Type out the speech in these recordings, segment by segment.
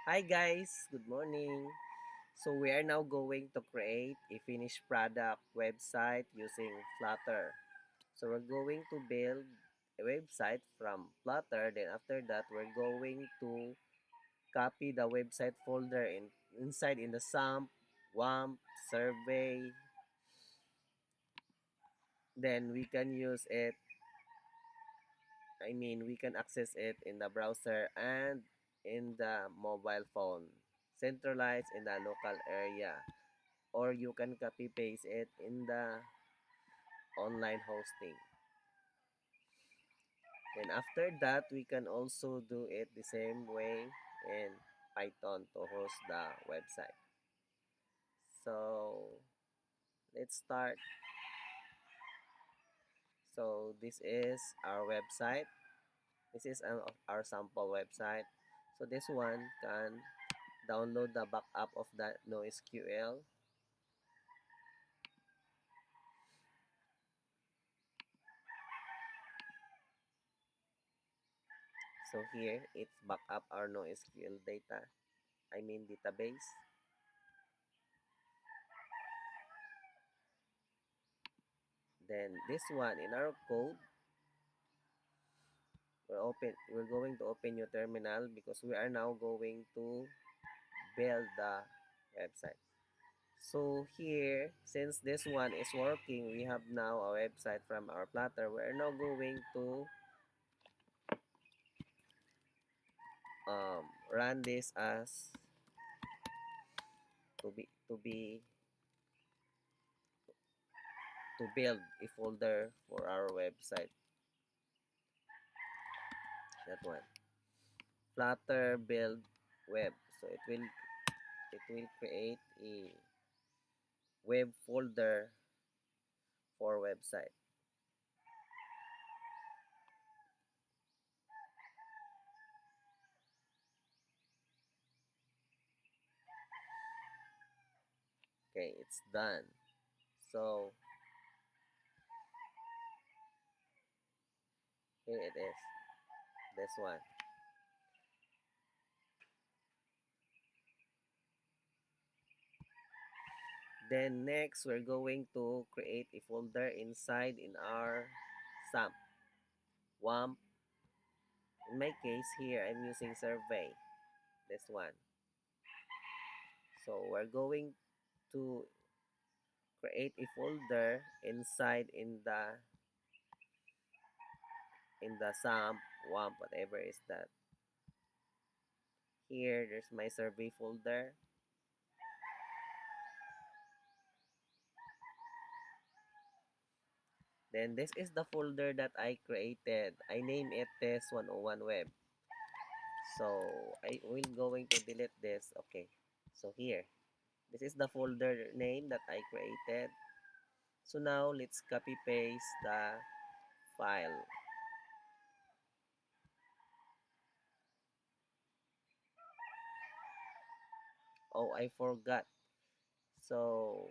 Hi guys, good morning. So we are now going to create a finished product website using Flutter. So we're going to build a website from Flutter. Then after that, we're going to copy the website folder inside in the SAMP, WAMP, survey. Then we can use it. We can access it in the browser and in the mobile phone. Centralized in the local area. Or you can copy paste it in the online hosting. Then after that, we can also do it the same way in Python to host the website. So let's start. So this is our website. This is our sample website. So this one can download the backup of the NoSQL. So here it's backup our NoSQL data. Database. Then this one in our code, we're going to open your terminal because we are now going to build the website. So here, since this one is working, we have now a website from our Flutter. We're now going to run this as to be to build a folder for our website. That one, Flutter build web. So it will create a web folder for website. Okay, it's done. So here it is. This one. Then next, we're going to create a folder inside in our SAMP, WAMP. In my case here, I'm using survey. This one. So we're going to create a folder inside in the SAMP, WAMP, whatever is that. Here, there's my survey folder. Then this is the folder that I created. I name it Test 101 Web. So I will going to delete this. Okay. So here. This is the folder name that I created. So now let's copy paste the file. Oh, I forgot. So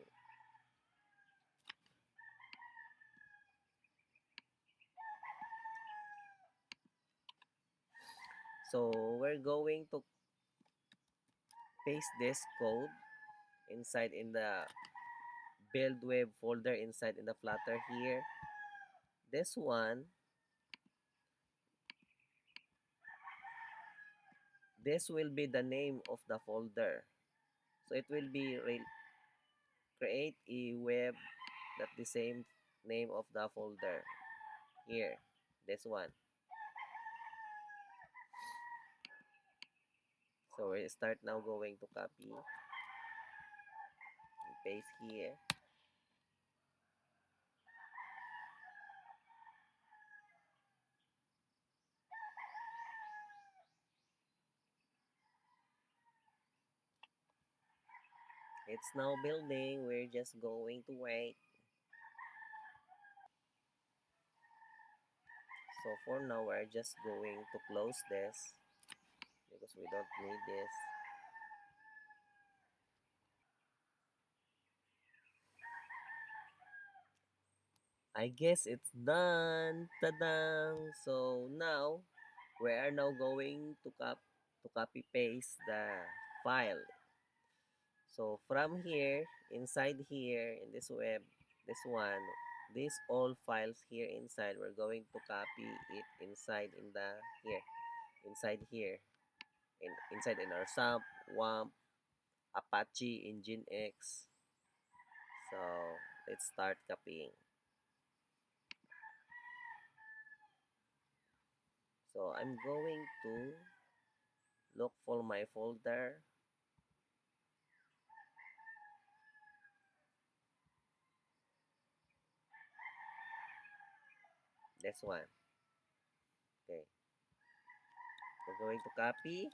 so we're going to paste this code inside in the build web folder inside in the Flutter here. This one, this will be the name of the folder. So it will be create a web that the same name of the folder here. This one. So we start now going to copy and paste here. It's now building. We're just going to wait. So for now, we're just going to close this because we don't need this. I guess it's done. Ta-dang! So now, we are now going to copy paste the file. So from here, inside here in this web, this one, these all files here inside, we're going to copy it inside in the here, inside here, inside in our SAMP, WAMP, Apache, Nginx. So let's start copying. So I'm going to look for my folder. This one. Okay. We're going to copy.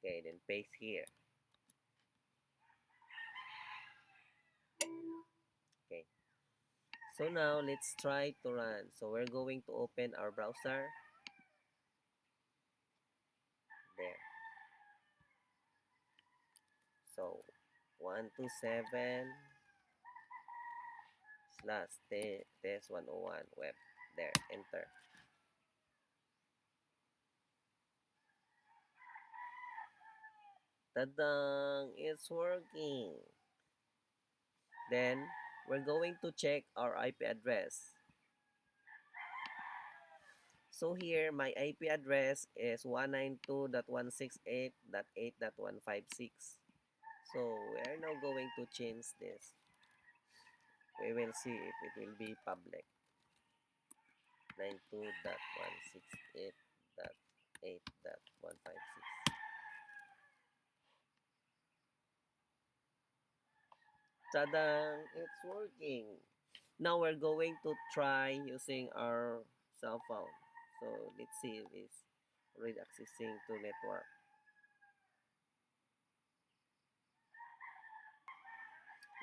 Okay, then paste here. Okay. So now let's try to run. So we're going to open our browser. There. So 127 slash test 101 web. There. Enter. Tadang! It's working. Then we're going to check our IP address. So here, my IP address is 192.168.8.156. So we are now going to change this. We will see if it will be public. 92.168.8.156. Tadang! It's working. Now we're going to try using our cell phone. So let's see if it's already accessing to network.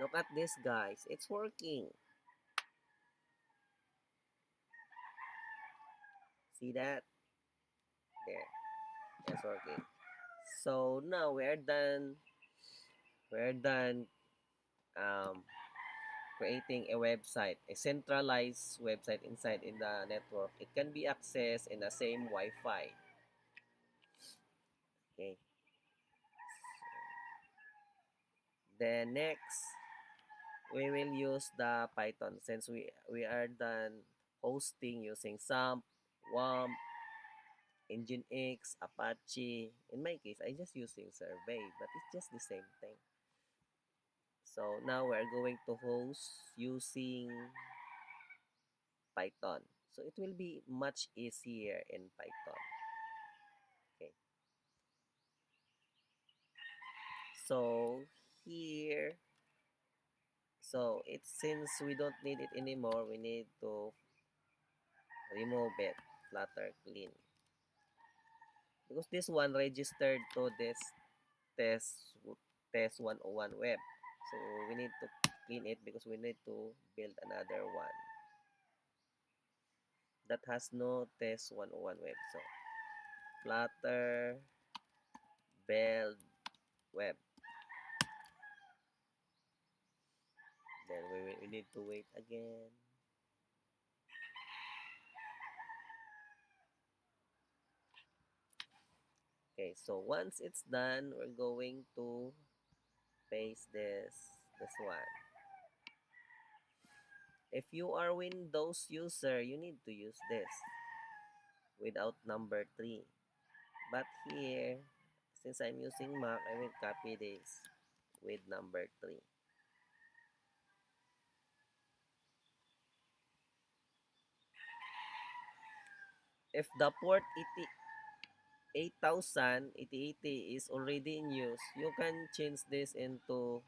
Look at this, guys. It's working. See that? There. It's working. So now we're done. We're done creating a website, a centralized website inside in the network. It can be accessed in the same Wi-Fi. Okay. Then next, we will use the Python since we are done hosting using SAMP, WAMP, Nginx, Apache. In my case, I just using Survey, but it's just the same thing. So now we're going to host using Python. So it will be much easier in Python. Okay. So here, so it since we don't need it anymore, we need to remove it, flutter clean. Because this one registered to this test test 101 web. So we need to clean it because we need to build another one that has no test 101 web. So flutter build web. Then we need to wait again. Okay, so once it's done, we're going to paste this one. If you are Windows user, you need to use this without number 3. But here, since I'm using Mac, I will copy this with number 3. If the port 8000, 8080 is already in use, you can change this into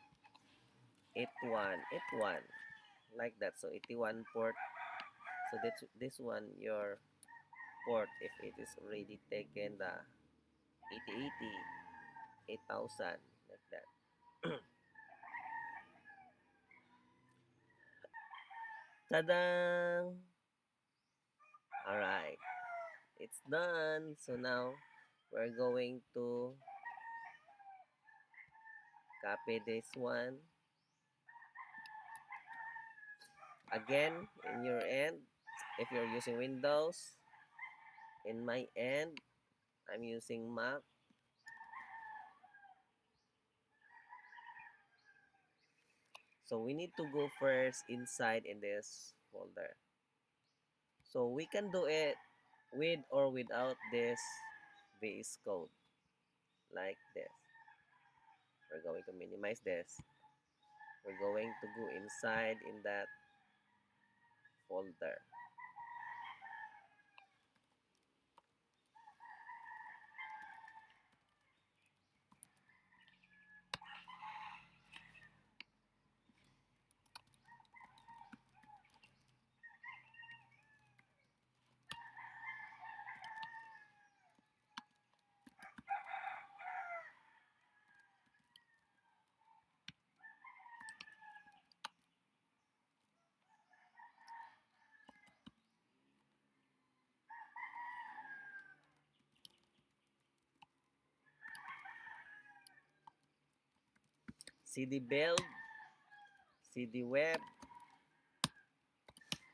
81, like that. So 81 port. So that's this one your port if it is already taken the 8080, 8000, like that. Ta-da! Alright, it's done. So now we're going to copy this one. Again, in your end, if you're using Windows, in my end, I'm using Mac. So we need to go first inside in this folder. So we can do it with or without this VS Code like this. We're going to minimize this. We're going to go inside in that folder. CD build, CD web.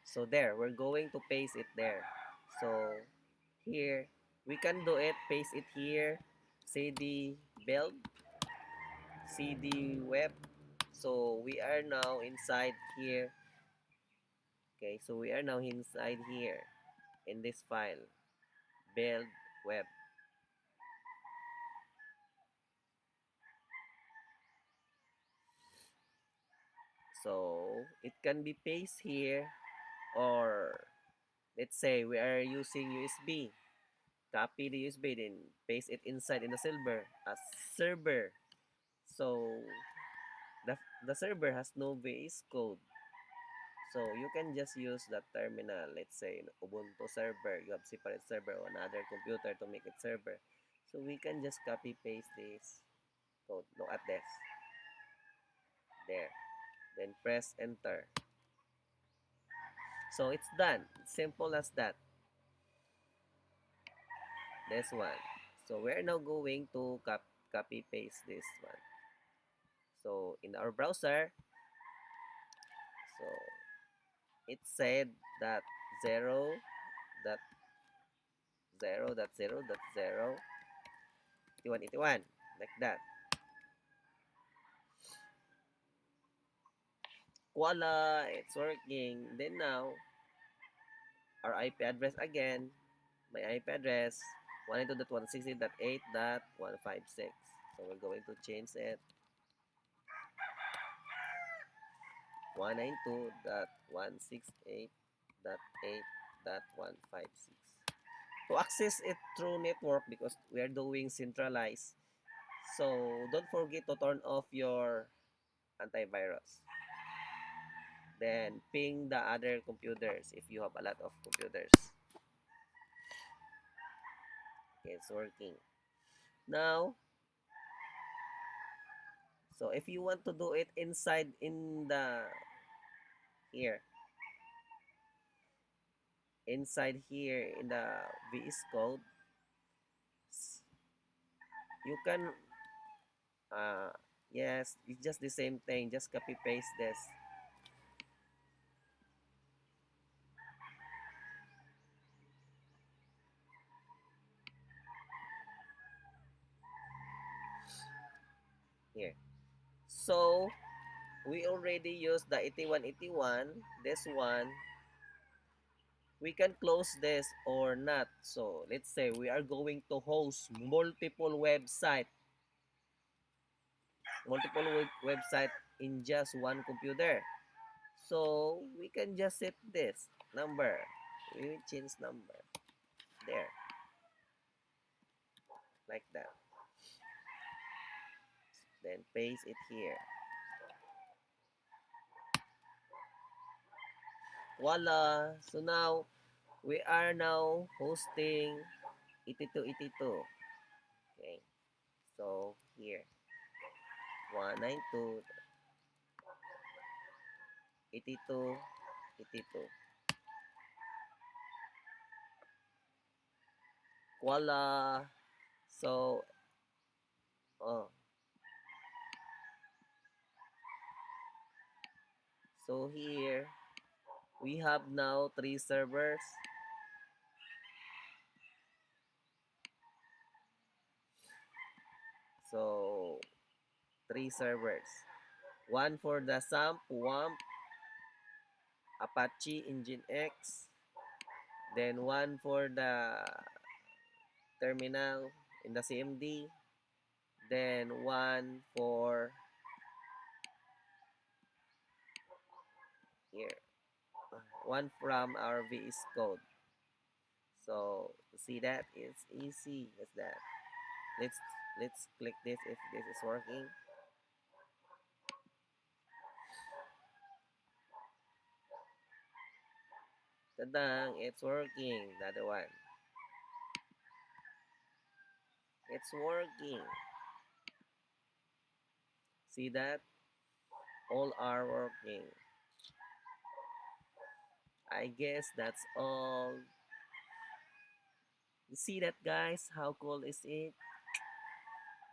So there, we're going to paste it there. So here, we can do it, paste it here, CD build, CD web. So we are now inside here. Okay, so we are now inside here in this file, build web. So it can be pasted here, or let's say we are using USB. Copy the USB, then paste it inside in the server. So the, the server has no VS Code. So you can just use that terminal. Let's say Ubuntu server. You have separate server on another computer to make it server. So we can just copy paste this code. Look at this. There. Then press enter. So it's done. Simple as that. This one. So we're now going to copy paste this one. So in our browser, so it said that 0.0.0.0 8181 like that. Voila, it's working. Then now our IP address again, my IP address 192.168.8.156. So we're going to change it 192.168.8.156. To access it through network, because we are doing centralized, so don't forget to turn off your antivirus. Then ping the other computers if you have a lot of computers. Okay, it's working. Now, so if you want to do it inside in the here, inside here in the VS Code, you can yes, it's just the same thing. Just copy paste this. Here. So we already used the 8181. This one, we can close this or not. So let's say we are going to host multiple website in just one computer. So we can just set this number. We will change number there like that. Then paste it here. Voila! So now we are now hosting 8282. Okay. So here 192.82.82. Voila! So oh, so here We have now 3 servers. So 3 servers. One for the SAMP, WAMP, Apache, Nginx. Then one for the terminal in the CMD. Then one for here. One from our VS Code. So see that it's easy as that. Let's let's click this if this is working. Tadang, it's working. The other one. It's working. See that? All are working. I guess that's all. You see that, guys? How cool is it?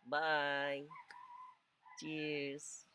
Bye. Cheers.